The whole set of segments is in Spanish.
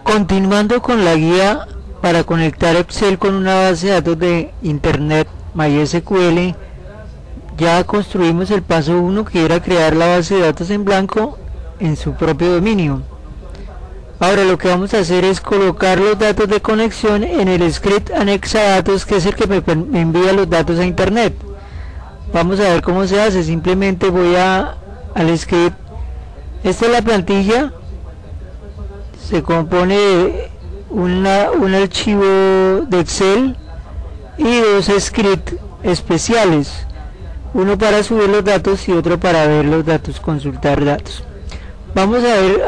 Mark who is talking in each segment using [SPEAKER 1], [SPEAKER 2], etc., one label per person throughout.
[SPEAKER 1] Continuando con la guía para conectar Excel con una base de datos de Internet MySQL, ya construimos el paso 1, que era crear la base de datos en blanco en su propio dominio. Ahora lo que vamos a hacer es colocar los datos de conexión en el script anexa datos, que es el que me envía los datos a Internet. Vamos a ver cómo se hace. Simplemente voy al script. Esta es la plantilla. Se compone de un archivo de Excel y dos scripts especiales, uno para subir los datos y otro para ver los datos, consultar datos. Vamos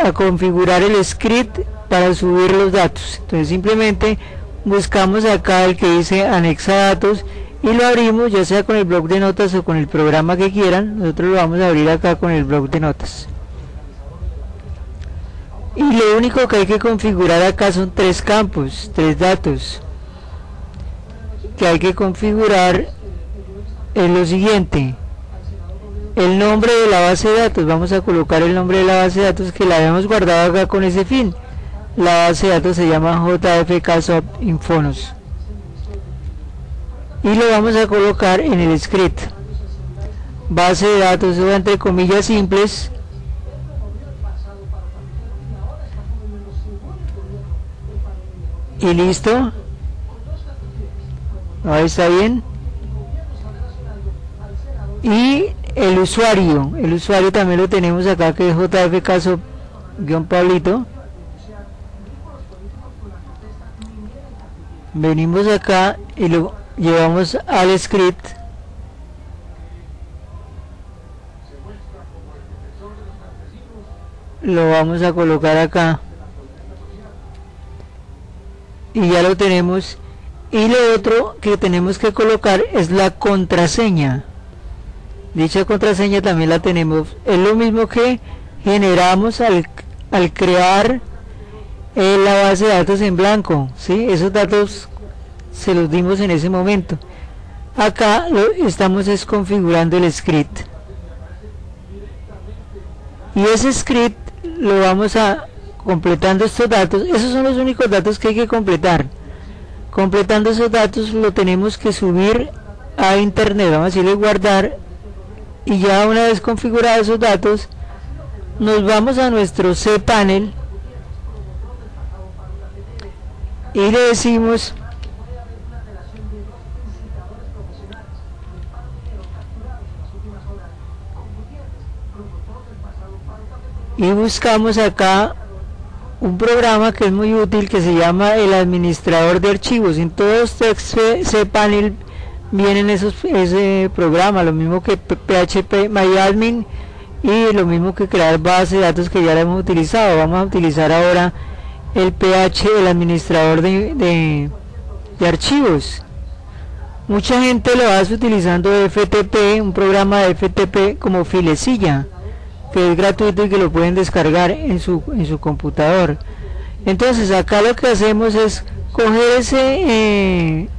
[SPEAKER 1] a configurar el script para subir los datos. Entonces simplemente buscamos acá el que dice anexa datos y lo abrimos, ya sea con el bloc de notas o con el programa que quieran. Nosotros lo vamos a abrir acá con el bloc de notas. Y lo único que hay que configurar acá son tres campos, tres datos que hay que configurar. Es lo siguiente: el nombre de la base de datos. Vamos a colocar el nombre de la base de datos, que la habíamos guardado acá con ese fin. La base de datos se llama JFK Soft Infonos y lo vamos a colocar en el script. Base de datos, o entre comillas simples, y listo. Ahí está bien. Y el usuario también lo tenemos acá, que es JFK Soft-Pablito. Venimos acá y lo llevamos al script. Lo vamos a colocar acá y ya lo tenemos. Y lo otro que tenemos que colocar es la contraseña. Dicha contraseña también la tenemos. Es lo mismo que generamos al crear la base de datos en blanco, ¿sí? Esos datos se los dimos en ese momento. Acá estamos configurando el script, y ese script lo vamos a completando estos datos. Esos son los únicos datos que hay que completar. Completando esos datos lo tenemos que subir a Internet. Vamos a decirle guardar, y ya una vez configurados esos datos nos vamos a nuestro cPanel y le decimos y buscamos acá un programa que es muy útil, que se llama el administrador de archivos. En todo este cPanel vienen ese programa, lo mismo que PHP MyAdmin y lo mismo que crear base de datos, que ya lo hemos utilizado. Vamos a utilizar ahora el administrador de archivos. Mucha gente lo hace utilizando FTP, un programa de FTP como Filecilla, que es gratuito y que lo pueden descargar en su computador. Entonces acá lo que hacemos es coger ese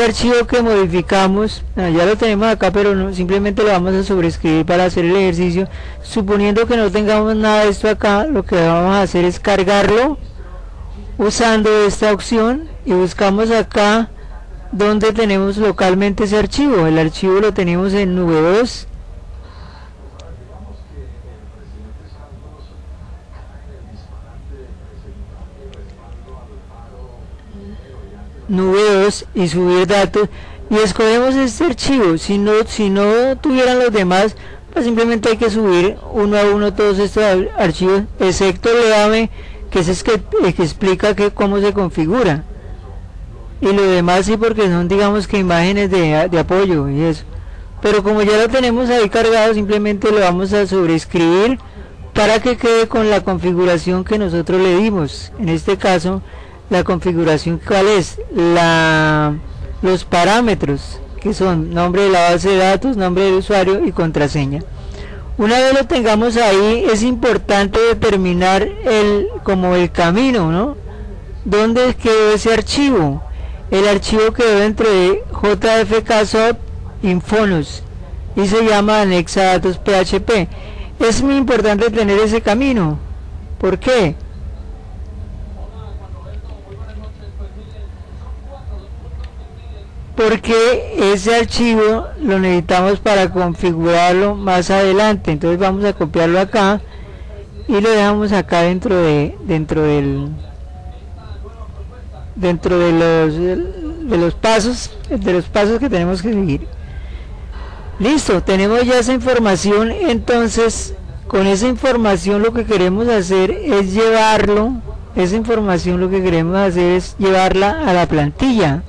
[SPEAKER 1] archivo que modificamos. Ya lo tenemos acá, pero no, simplemente lo vamos a sobreescribir para hacer el ejercicio. Suponiendo que no tengamos nada de esto acá, lo que vamos a hacer es cargarlo usando esta opción, y buscamos acá donde tenemos localmente ese archivo. El archivo lo tenemos en nube 2, y subir datos, y escogemos este archivo. Si no tuvieran los demás, pues simplemente hay que subir uno a uno todos estos archivos, excepto el EAME, que es el que explica cómo se configura, y lo demás sí, porque son, digamos, que imágenes de apoyo y eso. Pero como ya lo tenemos ahí cargado, simplemente lo vamos a sobreescribir para que quede con la configuración que nosotros le dimos. En este caso, la configuración, ¿cuál es? Los parámetros, que son nombre de la base de datos, nombre del usuario y contraseña. Una vez lo tengamos ahí, es importante determinar el camino, ¿no? ¿Dónde quedó ese archivo? El archivo quedó entre JFK Soft Infonos y se llama anexa datos PHP. Es muy importante tener ese camino. ¿Por qué? porque ese archivo lo necesitamos para configurarlo más adelante. Entonces vamos a copiarlo acá y lo dejamos acá dentro de los pasos que tenemos que seguir. Listo, tenemos ya esa información. Entonces con esa información lo que queremos hacer es llevarla a la plantilla.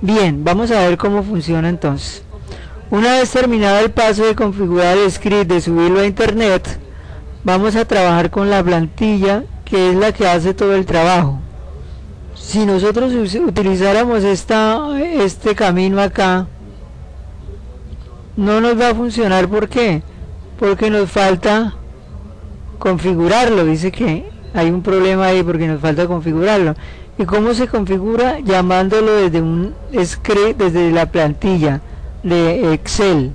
[SPEAKER 1] Bien, vamos a ver cómo funciona entonces. Una vez terminado el paso de configurar el script, de subirlo a internet, vamos a trabajar con la plantilla, que es la que hace todo el trabajo. Si nosotros utilizáramos este camino acá, no nos va a funcionar. ¿Por qué? Porque nos falta configurarlo. Dice que hay un problema ahí porque nos falta configurarlo. ¿Y cómo se configura? Llamándolo desde un script, desde la plantilla de Excel.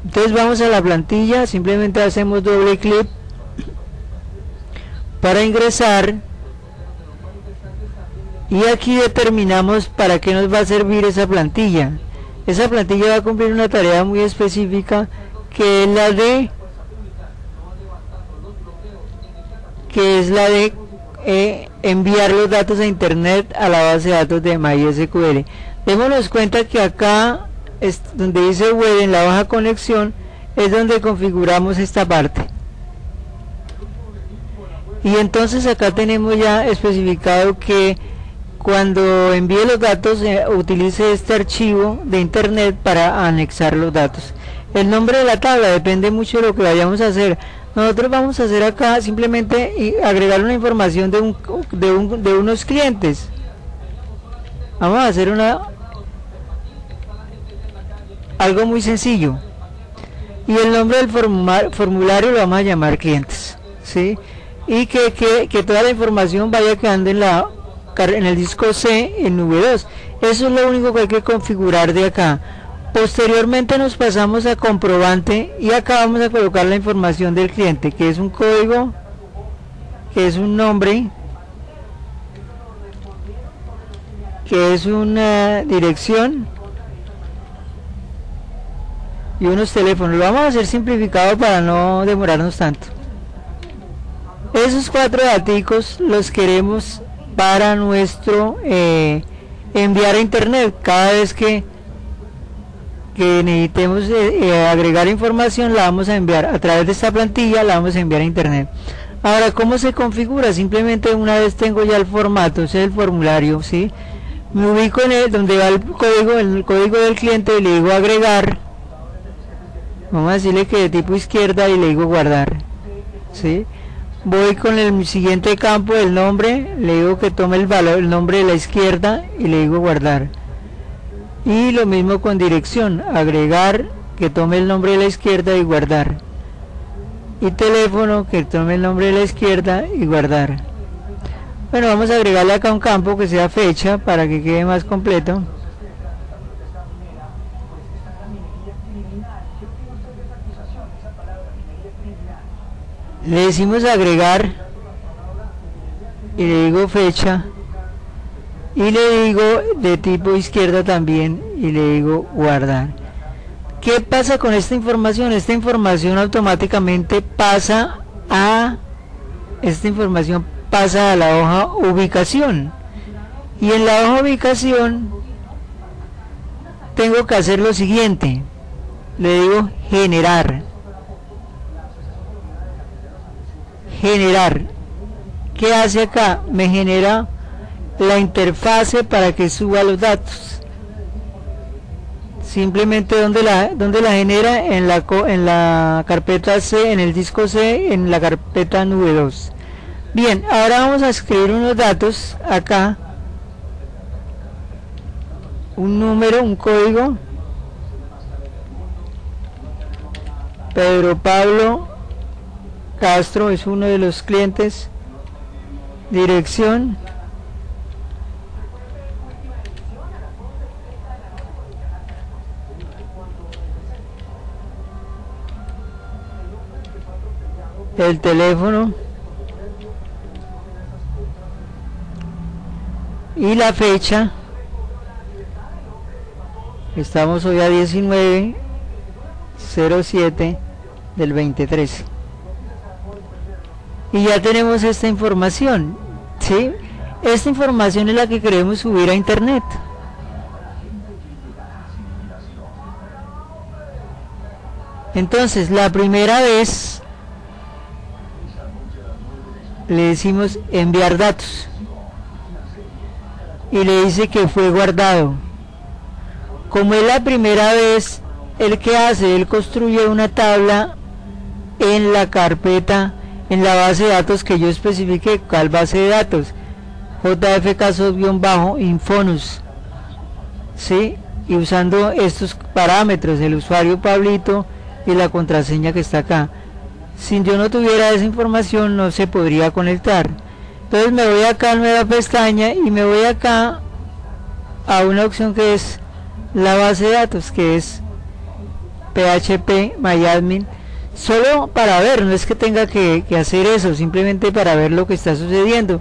[SPEAKER 1] Entonces vamos a la plantilla, simplemente hacemos doble clic para ingresar y aquí determinamos para qué nos va a servir esa plantilla. Esa plantilla va a cumplir una tarea muy específica, que es la de enviar los datos a internet a la base de datos de MySQL. Démonos cuenta que acá donde dice web, en la hoja conexión, es donde configuramos esta parte. Y entonces acá tenemos ya especificado que cuando envíe los datos utilice este archivo de internet para anexar los datos. El nombre de la tabla depende mucho de lo que vayamos a hacer. Nosotros vamos a hacer acá simplemente agregar una información de unos clientes. Vamos a hacer algo muy sencillo, y el nombre del formulario lo vamos a llamar clientes, ¿sí? Y que toda la información vaya quedando en el disco C en V2. Eso es lo único que hay que configurar de acá. Posteriormente nos pasamos a comprobante y acá vamos a colocar la información del cliente, que es un código, que es un nombre, que es una dirección y unos teléfonos. Lo vamos a hacer simplificado para no demorarnos tanto. Esos 4 daticos los queremos para nuestro enviar a internet. Cada vez que necesitemos agregar información, la vamos a enviar a través de esta plantilla, la vamos a enviar a internet. Ahora, ¿cómo se configura? Simplemente una vez tengo ya el formato, ese es el formulario, ¿sí? Me ubico en donde va el código del cliente y le digo agregar. Vamos a decirle que de tipo izquierda y le digo guardar, ¿sí? Voy con el siguiente campo del nombre, le digo que tome el nombre de la izquierda y le digo guardar. Y lo mismo con dirección, agregar, que tome el nombre de la izquierda y guardar. Y teléfono, que tome el nombre de la izquierda y guardar. Bueno, vamos a agregarle acá un campo que sea fecha para que quede más completo. Le decimos agregar y le digo fecha y le digo de tipo izquierda también y le digo guardar. ¿Qué pasa con esta información? Esta información automáticamente pasa a la hoja ubicación, y en la hoja ubicación tengo que hacer lo siguiente. Le digo generar. ¿Qué hace acá? Me genera la interfase para que suba los datos. Simplemente donde la genera, en la carpeta C, en el disco C, en la carpeta nube 2. Bien, ahora vamos a escribir unos datos acá, un número, un código. Pedro Pablo Castro es uno de los clientes. Dirección. El teléfono. Y la fecha. Estamos hoy a 19/07 del 2013. Y ya tenemos esta información, ¿sí? Esta información es la que queremos subir a internet. Entonces, la primera vez le decimos enviar datos y le dice que fue guardado. Como es la primera vez, ¿el que hace? Él construye una tabla en la carpeta, en la base de datos que yo especifique. ¿Cuál base de datos? JF-Casos-Infonus, ¿sí? Y usando estos parámetros, el usuario Pablito y la contraseña que está acá. Si yo no tuviera esa información, no se podría conectar. Entonces me voy acá a nueva pestaña y me voy acá a una opción que es la base de datos, que es PHP MyAdmin, solo para ver, no es que tenga que hacer eso, simplemente para ver lo que está sucediendo.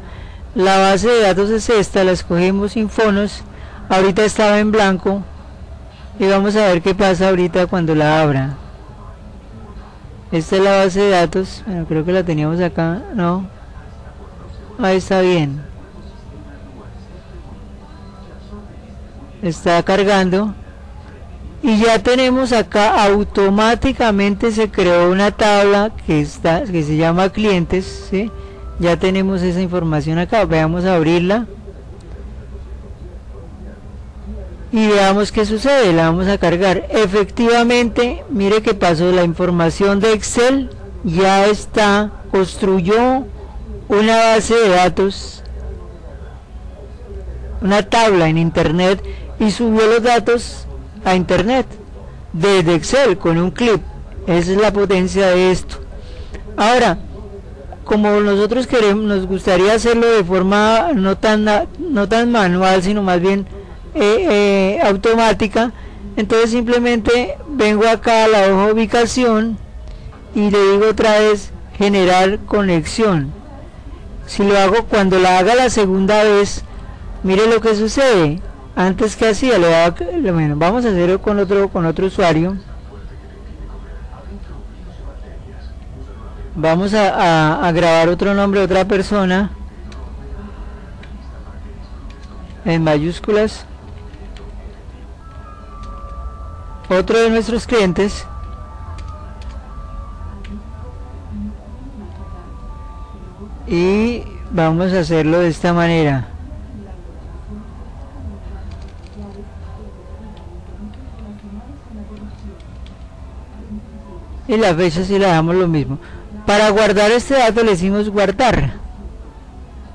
[SPEAKER 1] La base de datos es esta, la escogemos Infonos, ahorita estaba en blanco y vamos a ver qué pasa ahorita cuando la abra. Esta es la base de datos, bueno, creo que la teníamos acá, no, ahí está bien, está cargando y ya tenemos acá, automáticamente se creó una tabla que se llama clientes, ¿sí? Ya tenemos esa información acá, veamos a abrirla y veamos qué sucede. La vamos a cargar. Efectivamente, mire que pasó, la información de Excel ya está, construyó una base de datos, una tabla en internet y subió los datos a internet desde Excel con un clip. Esa es la potencia de esto. Ahora, como nosotros queremos, nos gustaría hacerlo de forma no tan manual, sino más bien automática, entonces simplemente vengo acá a la hoja de ubicación y le digo otra vez generar conexión. Si lo hago, cuando la haga la segunda vez, mire lo que sucede. Antes que hacía, bueno, vamos a hacerlo con otro usuario. Vamos a grabar otro nombre de otra persona en mayúsculas, otro de nuestros clientes, y vamos a hacerlo de esta manera. Y la fecha si la damos lo mismo. Para guardar este dato le decimos guardar.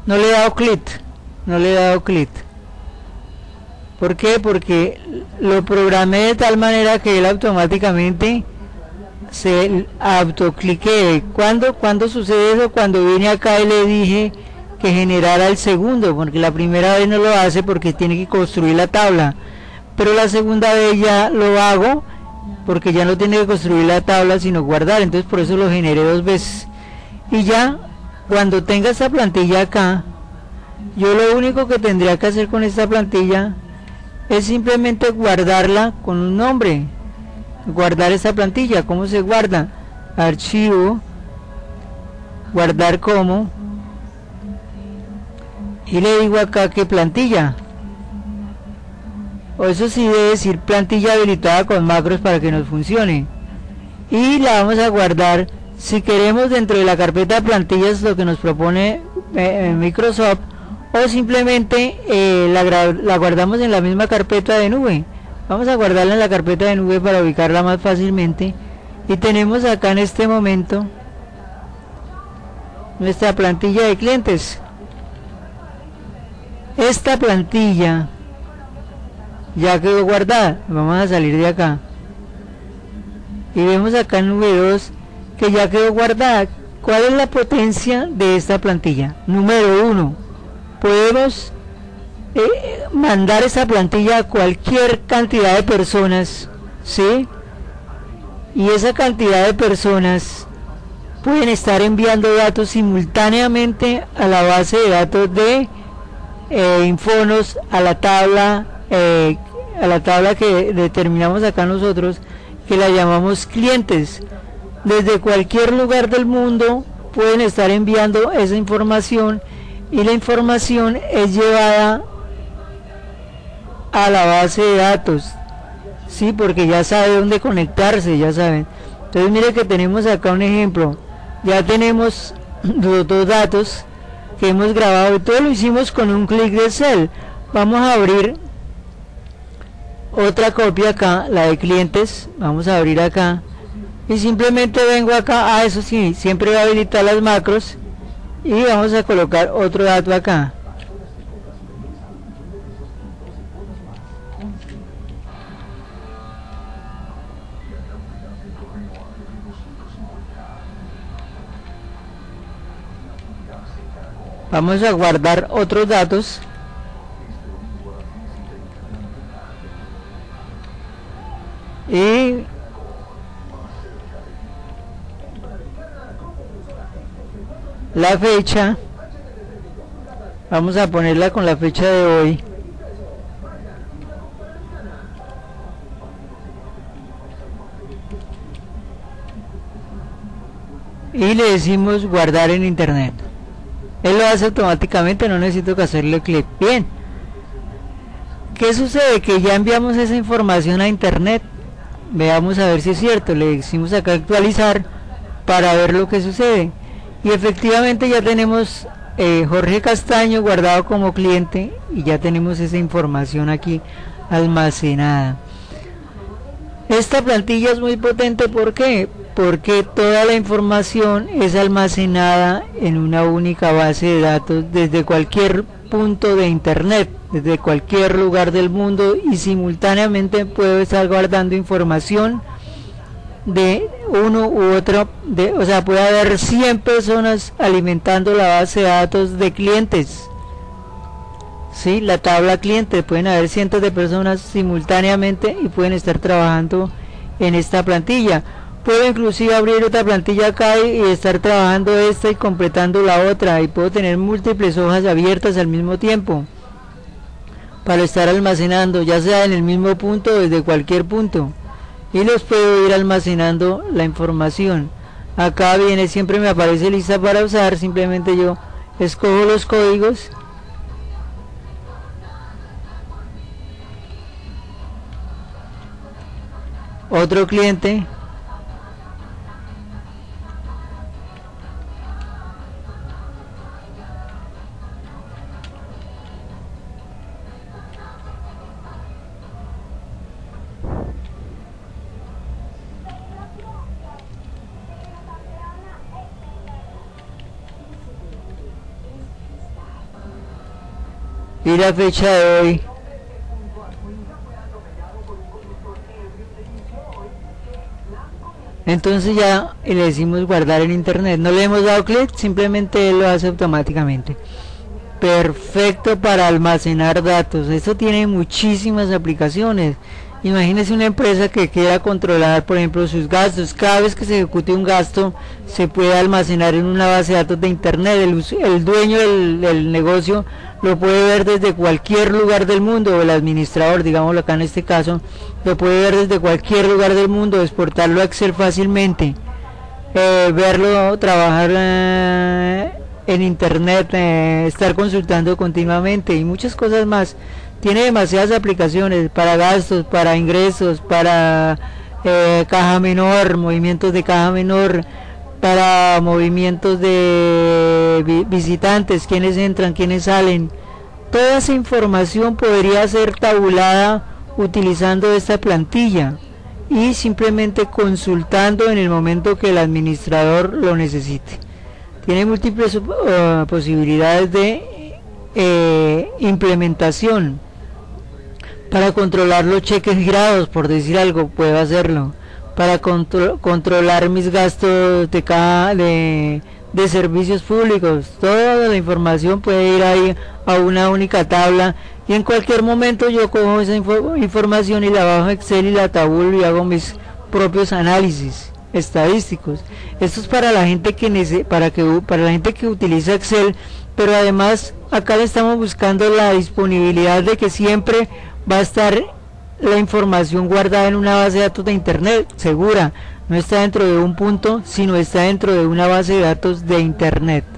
[SPEAKER 1] No le he dado clic. ¿Por qué? Porque lo programé de tal manera que él automáticamente se autoclique. ¿Cuándo sucede eso? Cuando vine acá y le dije que generara el segundo, porque la primera vez no lo hace porque tiene que construir la tabla, pero la segunda vez ya lo hago porque ya no tiene que construir la tabla sino guardar. Entonces por eso lo generé dos veces. Y ya cuando tenga esta plantilla acá, yo lo único que tendría que hacer con esta plantilla es simplemente guardarla con un nombre. Guardar esta plantilla. ¿Cómo se guarda? Archivo, guardar como, y le digo acá que plantilla, o eso sí debe decir plantilla habilitada con macros para que nos funcione, y la vamos a guardar. Si queremos dentro de la carpeta plantillas, lo que nos propone Microsoft, o simplemente la guardamos en la misma carpeta de nube. Vamos a guardarla en la carpeta de nube para ubicarla más fácilmente. Y tenemos acá en este momento nuestra plantilla de clientes. Esta plantilla ya quedó guardada. Vamos a salir de acá y vemos acá en nube 2 que ya quedó guardada. ¿Cuál es la potencia de esta plantilla? Número 1, podemos mandar esa plantilla a cualquier cantidad de personas, ¿sí? Y esa cantidad de personas pueden estar enviando datos simultáneamente a la base de datos de Infonos, a la tabla, a la tabla que determinamos acá nosotros, que la llamamos clientes. Desde cualquier lugar del mundo pueden estar enviando esa información, y la información es llevada a la base de datos, sí, porque ya sabe dónde conectarse, ya saben. Entonces mire que tenemos acá un ejemplo, ya tenemos los dos datos que hemos grabado, y todo lo hicimos con un clic de Excel. Vamos a abrir otra copia acá, la de clientes. Vamos a abrir acá y simplemente vengo acá, eso sí, siempre voy a habilitar las macros, y vamos a colocar otro dato acá. Vamos a guardar otros datos. Y la fecha, vamos a ponerla con la fecha de hoy. Y le decimos guardar en internet. Él lo hace automáticamente, no necesito que hacerle clic. Bien. ¿Qué sucede? Que ya enviamos esa información a internet. Veamos a ver si es cierto. Le decimos acá actualizar para ver lo que sucede. Y efectivamente ya tenemos Jorge Castaño guardado como cliente, y ya tenemos esa información aquí almacenada. Esta plantilla es muy potente. ¿Por qué? Porque toda la información es almacenada en una única base de datos desde cualquier punto de internet, desde cualquier lugar del mundo, y simultáneamente puedo estar guardando información de uno u otro, o sea, puede haber 100 personas alimentando la base de datos de clientes, ¿sí? La tabla cliente, pueden haber cientos de personas simultáneamente y pueden estar trabajando en esta plantilla. Puedo inclusive abrir otra plantilla acá y estar trabajando esta y completando la otra, y puedo tener múltiples hojas abiertas al mismo tiempo para estar almacenando, ya sea en el mismo punto o desde cualquier punto, y los puedo ir almacenando la información. Acá viene, siempre me aparece lista para usar, simplemente yo escojo los códigos otro cliente, y la fecha de hoy. Entonces ya le decimos guardar en internet, no le hemos dado clic, simplemente él lo hace automáticamente. Perfecto para almacenar datos. Esto tiene muchísimas aplicaciones. Imagínese una empresa que quiera controlar, por ejemplo, sus gastos. Cada vez que se ejecute un gasto, se puede almacenar en una base de datos de internet. El dueño del negocio lo puede ver desde cualquier lugar del mundo, o el administrador, digámoslo acá en este caso, lo puede ver desde cualquier lugar del mundo, exportarlo a Excel fácilmente, verlo trabajar en internet, estar consultando continuamente y muchas cosas más. Tiene demasiadas aplicaciones para gastos, para ingresos, para caja menor, movimientos de caja menor, para movimientos de visitantes, quienes entran, quienes salen. Toda esa información podría ser tabulada utilizando esta plantilla y simplemente consultando en el momento que el administrador lo necesite. Tiene múltiples posibilidades de implementación. Para controlar los cheques girados, por decir algo, puedo hacerlo. Para controlar mis gastos de servicios públicos, toda la información puede ir ahí a una única tabla, y en cualquier momento yo cojo esa información y la bajo a Excel y la tabulo y hago mis propios análisis estadísticos. Esto es para la gente para la gente que utiliza Excel, pero además acá le estamos buscando la disponibilidad de que siempre va a estar la información guardada en una base de datos de internet, segura, no está dentro de un punto, sino está dentro de una base de datos de internet.